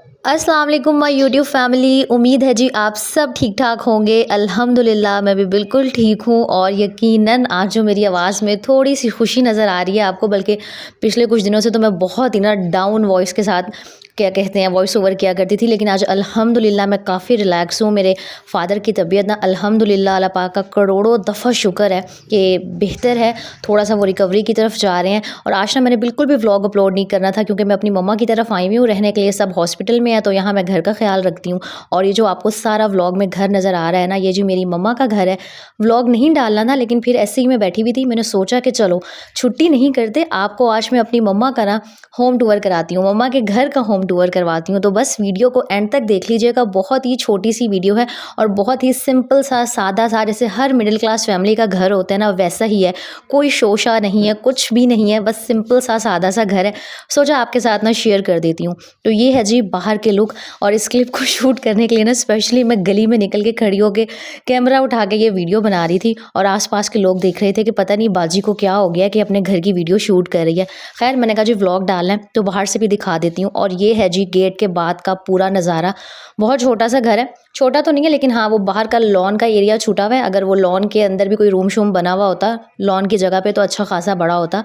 अस्सलाम वालेकुम my YouTube family. उम्मीद है जी आप सब ठीक ठाक होंगे। अल्हम्दुलिल्लाह मैं भी बिल्कुल ठीक हूँ और यकीनन आज जो मेरी आवाज़ में थोड़ी सी खुशी नज़र आ रही है आपको, बल्कि पिछले कुछ दिनों से तो मैं बहुत ही ना डाउन वॉइस के साथ क्या कहते हैं वॉइस ओवर किया करती थी, लेकिन आज अल्हम्दुलिल्लाह मैं काफ़ी रिलैक्स हूँ। मेरे फ़ादर की तबीयत ना अल्हम्दुलिल्लाह अल्लाह पाक का करोड़ों दफ़ा शुक्र है कि बेहतर है, थोड़ा सा वो रिकवरी की तरफ जा रहे हैं। और आज ना मैंने बिल्कुल भी व्लॉग अपलोड नहीं करना था क्योंकि मैं अपनी मम्मा की तरफ आई हुई हूँ रहने के लिए। सब हॉस्पिटल में है तो यहाँ मैं घर का ख्याल रखती हूँ। और ये जो आपको सारा व्लॉग में घर नज़र आ रहा है ना, ये जो मेरी मम्मा का घर है। व्लॉग नहीं डालना था लेकिन फिर ऐसे ही मैं बैठी हुई थी, मैंने सोचा कि चलो छुट्टी नहीं करते, आपको आज मैं अपनी मम्मा का ना होम टूर कराती हूँ, मम्मा के घर का होम टूर करवाती हूँ। तो बस वीडियो को एंड तक देख लीजिएगा। बहुत ही छोटी सी वीडियो है और बहुत ही सिंपल सा सादा सा, जैसे हर मिडिल क्लास फैमिली का घर होता है ना वैसा ही है। कोई शोशा नहीं है, कुछ भी नहीं है, बस सिंपल सा सादा सा घर है। सोचा आपके साथ ना शेयर कर देती हूँ। तो ये है जी बाहर के लुक। और इस क्लिप को शूट करने के लिए ना स्पेशली मैं गली में निकल के खड़ी होके कैमरा उठा के ये वीडियो बना रही थी और आसपास के लोग देख रहे थे कि पता नहीं बाजी को क्या हो गया कि अपने घर की वीडियो शूट कर रही है। खैर मैंने कहा जी व्लॉग डालना है तो बाहर से भी दिखा देती हूँ। और ये है जी गेट के बाद का पूरा नज़ारा। बहुत छोटा सा घर है, छोटा तो नहीं है लेकिन हाँ वो बाहर का लॉन का एरिया छूटा हुआ है। अगर वो लॉन के अंदर भी कोई रूम शूम बना हुआ होता लॉन की जगह पे तो अच्छा खासा बड़ा होता।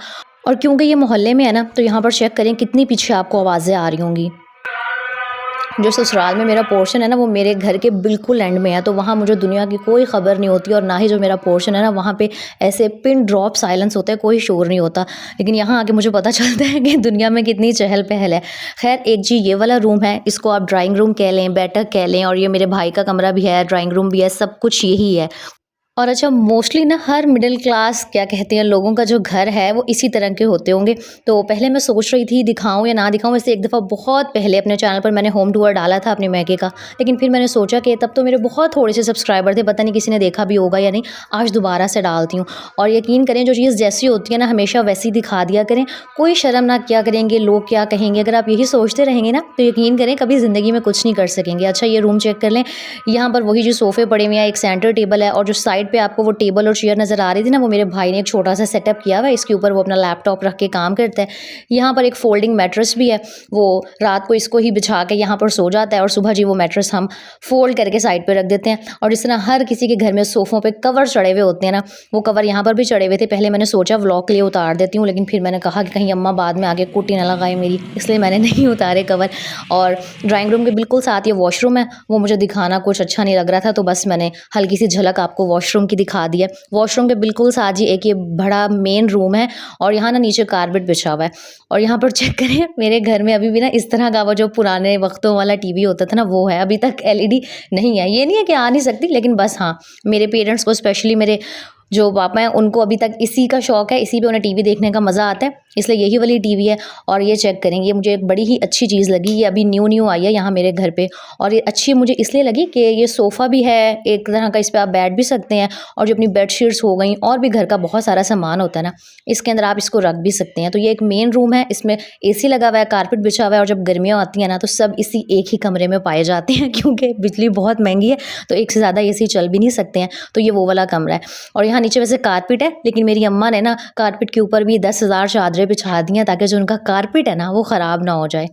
और क्योंकि ये मोहल्ले में है ना तो यहाँ पर चेक करें कितनी पीछे आपको आवाज़ें आ रही होंगी। जो ससुराल में मेरा पोर्शन है ना वो मेरे घर के बिल्कुल एंड में है, तो वहाँ मुझे दुनिया की कोई ख़बर नहीं होती और ना ही जो मेरा पोर्शन है ना वहाँ पे ऐसे पिन ड्रॉप साइलेंस होता है, कोई शोर नहीं होता। लेकिन यहाँ आके मुझे पता चलता है कि दुनिया में कितनी चहल पहल है। खैर एक जी ये वाला रूम है, इसको आप ड्राइंग रूम कह लें, बैठक कह लें, और ये मेरे भाई का कमरा भी है, ड्राइंग रूम भी है, सब कुछ यही है। और अच्छा मोस्टली ना हर मिडिल क्लास क्या कहते हैं लोगों का जो घर है वो इसी तरह के होते होंगे। तो पहले मैं सोच रही थी दिखाऊं या ना दिखाऊं। वैसे एक दफ़ा बहुत पहले अपने चैनल पर मैंने होम टूर डाला था अपने मैके का, लेकिन फिर मैंने सोचा कि तब तो मेरे बहुत थोड़े से सब्सक्राइबर थे, पता नहीं किसी ने देखा भी होगा या नहीं। आज दोबारा से डालती हूँ और यकीन करें जो चीज़ जैसी होती है ना हमेशा वैसी दिखा दिया करें। कोई शर्म ना क्या करेंगे, लोग क्या कहेंगे, अगर आप यही सोचते रहेंगे ना तो यकीन करें कभी ज़िंदगी में कुछ नहीं कर सकेंगे। अच्छा ये रूम चेक कर लें, यहाँ पर वही जो सोफ़े पड़े हुए हैं, एक सेंटर टेबल है और जो साइड पे आपको वो टेबल और चेयर नज़र आ रही थी ना वो मेरे भाई ने एक छोटा सा सेटअप किया हुआ है, इसके ऊपर वो अपना लैपटॉप रख के काम करता है। यहाँ पर एक फोल्डिंग मैट्रेस भी है, वो रात को इसको ही बिछा के यहाँ पर सो जाता है और सुबह जी वो मैट्रेस हम फोल्ड करके साइड पे रख देते हैं। और जिस तरह हर किसी के घर में सोफ़ों पे कवर चढ़े हुए होते हैं ना, वो कवर यहाँ पर भी चढ़े हुए थे। पहले मैंने सोचा व्लॉग के लिए उतार देती हूँ, लेकिन फिर मैंने कहा कि कहीं अम्मा बाद में आगे कुटी ना लगाए मेरी, इसलिए मैंने नहीं उतारे कवर। और ड्राइंग रूम के बिल्कुल साथ ये वॉशरूम है, वो मुझे दिखाना कुछ अच्छा नहीं लग रहा था तो बस मैंने हल्की सी झलक आपको वॉशरूम की दिखा दी है। वॉशरूम के बिल्कुल साथ ही एक ये बड़ा मेन रूम है और यहाँ ना नीचे कारपेट बिछा हुआ है। और यहाँ पर चेक करें मेरे घर में अभी भी ना इस तरह का वो जो पुराने वक्तों वाला टीवी होता था ना वो है, अभी तक एलईडी नहीं है। ये नहीं है कि आ नहीं सकती, लेकिन बस हाँ मेरे पेरेंट्स को स्पेशली मेरे जो पापा हैं उनको अभी तक इसी का शौक़ है, इसी पे उन्हें टीवी देखने का मज़ा आता है, इसलिए यही वाली टीवी है। और ये चेक करेंगे, ये मुझे एक बड़ी ही अच्छी चीज़ लगी, ये अभी न्यू न्यू आई है यहाँ मेरे घर पे। और ये अच्छी मुझे इसलिए लगी कि ये सोफ़ा भी है एक तरह का, इस पर आप बैठ भी सकते हैं। और जो अपनी बेडशीट्स हो गई और भी घर का बहुत सारा सामान होता है ना इसके अंदर आप इसको रख भी सकते हैं। तो ये एक मेन रूम है, इसमें एसी लगा हुआ है, कारपेट बिछा हुआ है और जब गर्मियाँ आती हैं ना तो सब इसी एक ही कमरे में पाए जाते हैं क्योंकि बिजली बहुत महंगी है तो एक से ज़्यादा एसी चल भी नहीं सकते हैं। तो ये वो वाला कमरा है। और यहाँ नीचे वैसे कारपेट है, लेकिन मेरी अम्मा ने ना कारपेट के ऊपर भी 10,000 चादरें बिछा दी हैं ताकि जो उनका कारपेट है ना वो ख़राब ना हो जाए।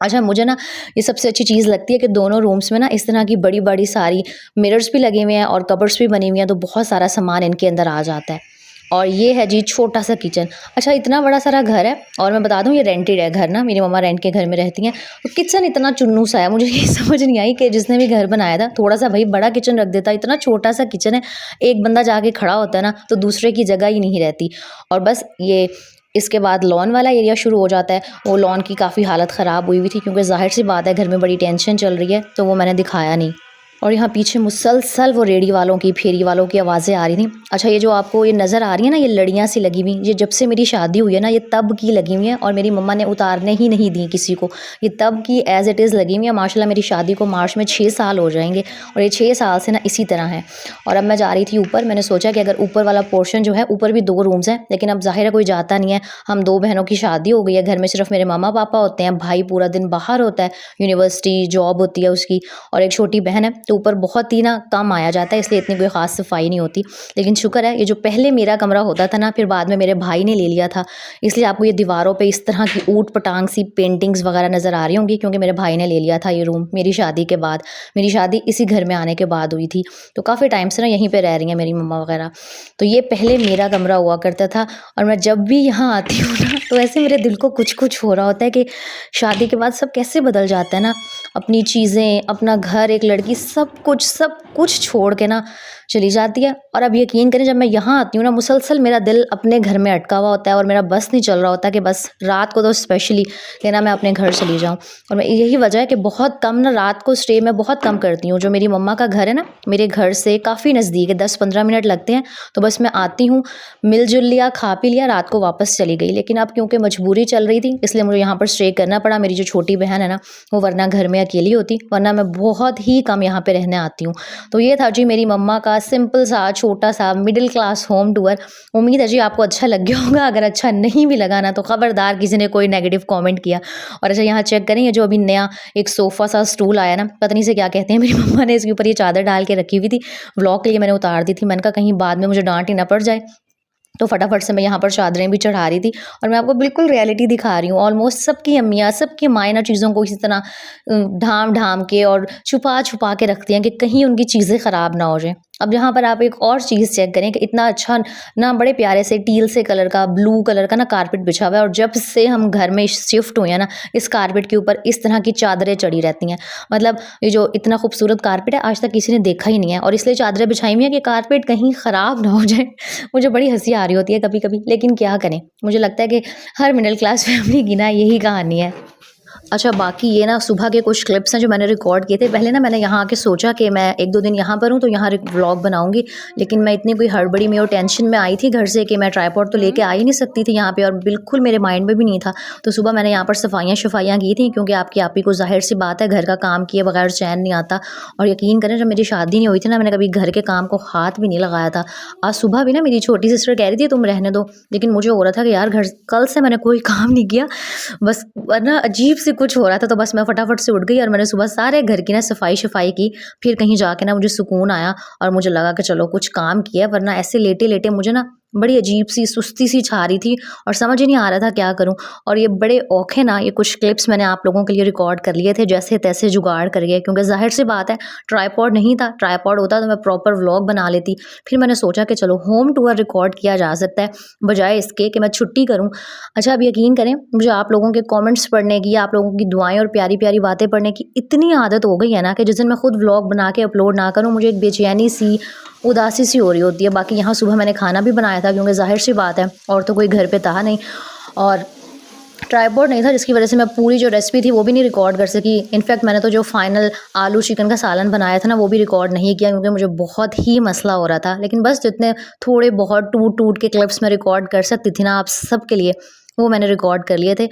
अच्छा मुझे ना ये सबसे अच्छी चीज़ लगती है कि दोनों रूम्स में ना इस तरह की बड़ी बड़ी सारी मिरर्स भी लगे हुए हैं और कबर्ड्स भी बनी हुई हैं, तो बहुत सारा सामान इनके अंदर आ जाता है। और ये है जी छोटा सा किचन। अच्छा इतना बड़ा सारा घर है और मैं बता दूं ये रेंटेड है घर ना, मेरी मम्मा रेंट के घर में रहती हैं। तो किचन इतना चुन्नू सा है, मुझे ये समझ नहीं आई कि जिसने भी घर बनाया था थोड़ा सा भाई बड़ा किचन रख देता। इतना छोटा सा किचन है, एक बंदा जाके खड़ा होता है ना तो दूसरे की जगह ही नहीं रहती। और बस ये इसके बाद लॉन वाला एरिया शुरू हो जाता है। वो लॉन की काफ़ी हालत ख़राब हुई हुई थी क्योंकि ज़ाहिर सी बात है घर में बड़ी टेंशन चल रही है, तो वो मैंने दिखाया नहीं। और यहाँ पीछे मुसलसल वो रेडी वालों की फेरी वालों की आवाज़ें आ रही थी। अच्छा ये जो आपको ये नज़र आ रही है ना ये लड़ियाँ सी लगी हुई, ये जब से मेरी शादी हुई है ना ये तब की लगी हुई हैं और मेरी मम्मा ने उतारने ही नहीं दी किसी को। ये तब की एज़ इट इज़ लगी हुई है। माशाल्लाह मेरी शादी को मार्च में 6 साल हो जाएंगे और ये 6 साल से ना इसी तरह है। और अब मैं जा रही थी ऊपर, मैंने सोचा कि अगर ऊपर वाला पोर्शन जो है, ऊपर भी 2 रूम्स हैं लेकिन अब ज़ाहिर है कोई जाता नहीं है। हम 2 बहनों की शादी हो गई है, घर में सिर्फ मेरे मामा पापा होते हैं, भाई पूरा दिन बाहर होता है, यूनिवर्सिटी जॉब होती है उसकी, और एक छोटी बहन है। तो ऊपर बहुत ही ना कम आया जाता है, इसलिए इतनी कोई ख़ास सफाई नहीं होती। लेकिन शुक्र है ये जो पहले मेरा कमरा होता था ना, फिर बाद में मेरे भाई ने ले लिया था, इसलिए आपको ये दीवारों पे इस तरह की ऊट पटांग सी पेंटिंग्स वगैरह नज़र आ रही होंगी, क्योंकि मेरे भाई ने ले लिया था ये रूम मेरी शादी के बाद। मेरी शादी इसी घर में आने के बाद हुई थी, तो काफ़ी टाइम से ना यहीं पे रह रही हैं मेरी मम्मा वगैरह। तो ये पहले मेरा कमरा हुआ करता था, और मैं जब भी यहाँ आती हूँ ना तो ऐसे मेरे दिल को कुछ कुछ हो रहा होता है कि शादी के बाद सब कैसे बदल जाता है ना, अपनी चीज़ें, अपना घर, एक लड़की सब कुछ छोड़ के ना चली जाती है। और अब यकीन करें, जब मैं यहाँ आती हूँ ना, मुसलसल मेरा दिल अपने घर में अटका हुआ होता है, और मेरा बस नहीं चल रहा होता कि बस रात को तो स्पेशली कि ना मैं अपने घर चली जाऊँ। और मैं यही वजह है कि बहुत कम ना रात को स्टे मैं बहुत कम करती हूँ। जो मेरी मम्मा का घर है ना, मेरे घर से काफ़ी नज़दीक है, 10-15 मिनट लगते हैं। तो बस मैं आती हूँ, मिल-जुल लिया, खा पी लिया, रात को वापस चली गई। लेकिन अब क्योंकि मजबूरी चल रही थी, इसलिए मुझे यहाँ पर स्टे करना पड़ा। मेरी जो छोटी बहन है ना, वो वरना घर में अकेली होती, वरना मैं बहुत ही कम यहाँ पे रहने आती हूँ। तो ये था जी मेरी मम्मा का सिंपल सा, छोटा सा, मिडिल क्लास होम टूर। उम्मीद है जी आपको अच्छा लग गया होगा। अगर अच्छा नहीं भी लगा ना, तो खबरदार किसी ने कोई नेगेटिव कमेंट किया। और अच्छा, यहाँ चेक करें, ये जो अभी नया एक सोफ़ा सा स्टूल आया ना, पता नहीं से क्या कहते हैं, मेरी मम्मा ने इसके ऊपर ये चादर डाल के रखी हुई थी। व्लॉग के लिए मैंने उतार दी थी। मैंने कहा कहीं बाद में मुझे डांट ही ना पड़ जाए, तो फटाफट से मैं यहाँ पर चादरें भी चढ़ा रही थी। और मैं आपको बिल्कुल रियलिटी दिखा रही हूँ। ऑलमोस्ट सबकी अम्मियाँ, सबकी माएँ ना चीज़ों को इसी तरह ढाम-ढाम के और छुपा-छुपा के रखती हैं कि कहीं उनकी चीज़ें ख़राब ना हो जाएँ। अब यहाँ पर आप एक और चीज़ चेक करें कि इतना अच्छा ना, बड़े प्यारे से टील से कलर का, ब्लू कलर का ना कारपेट बिछा हुआ है, और जब से हम घर में शिफ्ट हुए हैं ना, इस कारपेट के ऊपर इस तरह की चादरें चढ़ी रहती हैं। मतलब ये जो इतना खूबसूरत कारपेट है, आज तक किसी ने देखा ही नहीं है, और इसलिए चादरें बिछाई हुई हैं कि कारपेट कहीं ख़राब ना हो जाए। मुझे बड़ी हँसी आ रही होती है कभी-कभी, लेकिन क्या करें, मुझे लगता है कि हर मिडिल क्लास फैमिली की ना यही कहानी है। अच्छा, बाकी ये ना सुबह के कुछ क्लिप्स हैं जो मैंने रिकॉर्ड किए थे। पहले ना मैंने यहाँ आके सोचा कि मैं 1-2 दिन यहाँ पर हूँ, तो यहाँ व्लॉग बनाऊँगी, लेकिन मैं इतनी कोई हड़बड़ी में और टेंशन में आई थी घर से कि मैं ट्राइपॉड तो लेके आ ही नहीं सकती थी यहाँ पे, और बिल्कुल मेरे माइंड में भी नहीं था। तो सुबह मैंने यहाँ पर सफाइयाँ की थी, क्योंकि आपकी आपी को ज़ाहिर-सी बात है, घर का काम किए बगैर चैन नहीं आता। और यकीन करें, जब मेरी शादी नहीं हुई थी ना, मैंने कभी घर के काम को हाथ भी नहीं लगाया था। आज सुबह भी ना मेरी छोटी सिस्टर कह रही थी तुम रहने दो, लेकिन मुझे हो रहा था कि यार घर कल से मैंने कोई काम नहीं किया, बस वरना अजीब सी कुछ हो रहा था। तो बस मैं फटाफट से उठ गई और मैंने सुबह सारे घर की ना सफाई की। फिर कहीं जाके ना मुझे सुकून आया, और मुझे लगा कि चलो कुछ काम किया, वरना ऐसे लेटे-लेटे मुझे ना बड़ी अजीब सी सुस्ती सी छा रही थी, और समझ ही नहीं आ रहा था क्या करूं। और ये बड़े औखे ना, ये कुछ क्लिप्स मैंने आप लोगों के लिए रिकॉर्ड कर लिए थे, जैसे तैसे जुगाड़ करके, क्योंकि जाहिर सी बात है ट्राइपॉड नहीं था। ट्राइपॉड होता तो मैं प्रॉपर व्लॉग बना लेती। फिर मैंने सोचा कि चलो होम टूर रिकॉर्ड किया जा सकता है, बजाय इसके कि मैं छुट्टी करूं। अच्छा, अब यकीन करें, मुझे आप लोगों के कमेंट्स पढ़ने की, आप लोगों की दुआएं और प्यारी प्यारी बातें पढ़ने की इतनी आदत हो गई है ना, कि जिस दिन मैं खुद व्लॉग बना के अपलोड ना करूं, मुझे एक बेचैनी सी, उदासी सी हो रही होती है। बाकी यहाँ सुबह मैंने खाना भी बनाया था, क्योंकि जाहिर सी बात है और तो कोई घर पे था नहीं, और ट्राइपॉड नहीं था, जिसकी वजह से मैं पूरी जो रेसिपी थी वो भी नहीं रिकॉर्ड कर सकी। इनफैक्ट मैंने तो जो फाइनल आलू चिकन का सालन बनाया था ना, वो भी रिकॉर्ड नहीं किया, क्योंकि मुझे बहुत ही मसला हो रहा था। लेकिन बस जितने थोड़े बहुत टूट के क्लिप्स में रिकॉर्ड कर सकती थी ना आप सब के लिए, वो मैंने रिकॉर्ड कर लिए थे।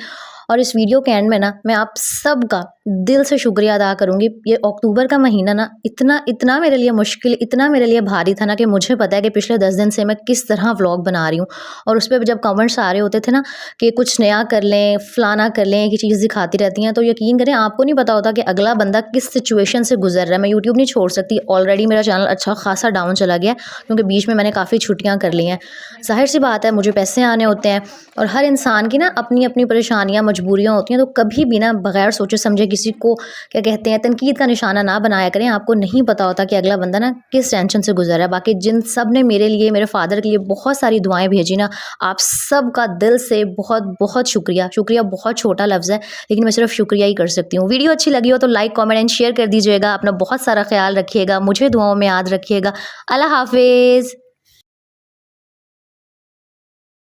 और इस वीडियो के एंड में ना मैं आप सब का दिल से शुक्रिया अदा करूँगी। ये अक्टूबर का महीना ना इतना मेरे लिए मुश्किल, इतना मेरे लिए भारी था ना, कि मुझे पता है कि पिछले 10 दिन से मैं किस तरह व्लॉग बना रही हूँ। और उस पर जब कमेंट्स आ रहे होते थे ना कि कुछ नया कर लें, फलाना कर लें, कि चीज़ दिखाती रहती हैं, तो यकीन करें आपको नहीं पता होता कि अगला बंदा किस सिचुएशन से गुजर रहा है। मैं यूट्यूब नहीं छोड़ सकती, ऑलरेडी मेरा चैनल अच्छा खासा डाउन चला गया, क्योंकि बीच में मैंने काफ़ी छुट्टियाँ कर ली हैं। जाहिर सी बात है, मुझे पैसे आने होते हैं, और हर इंसान की ना अपनी अपनी परेशानियाँ, मजबूरियाँ होती हैं। तो कभी भी ना बगैर सोचे समझे किसी को क्या कहते हैं तनकीद का निशाना ना बनाया करें। आपको नहीं पता होता कि अगला बंदा ना किस टेंशन से गुजर रहा है। बाकी जिन सब ने मेरे लिए, मेरे फादर के लिए बहुत सारी दुआएं भेजी ना, आप सब का दिल से बहुत बहुत शुक्रिया। शुक्रिया बहुत छोटा लफ्ज़ है, लेकिन मैं सिर्फ शुक्रिया ही कर सकती हूँ। वीडियो अच्छी लगी हो तो लाइक, कॉमेंट एंड शेयर कर दीजिएगा। अपना बहुत सारा ख्याल रखिएगा, मुझे दुआओं में याद रखिएगा। अल्लाह हाफिज़।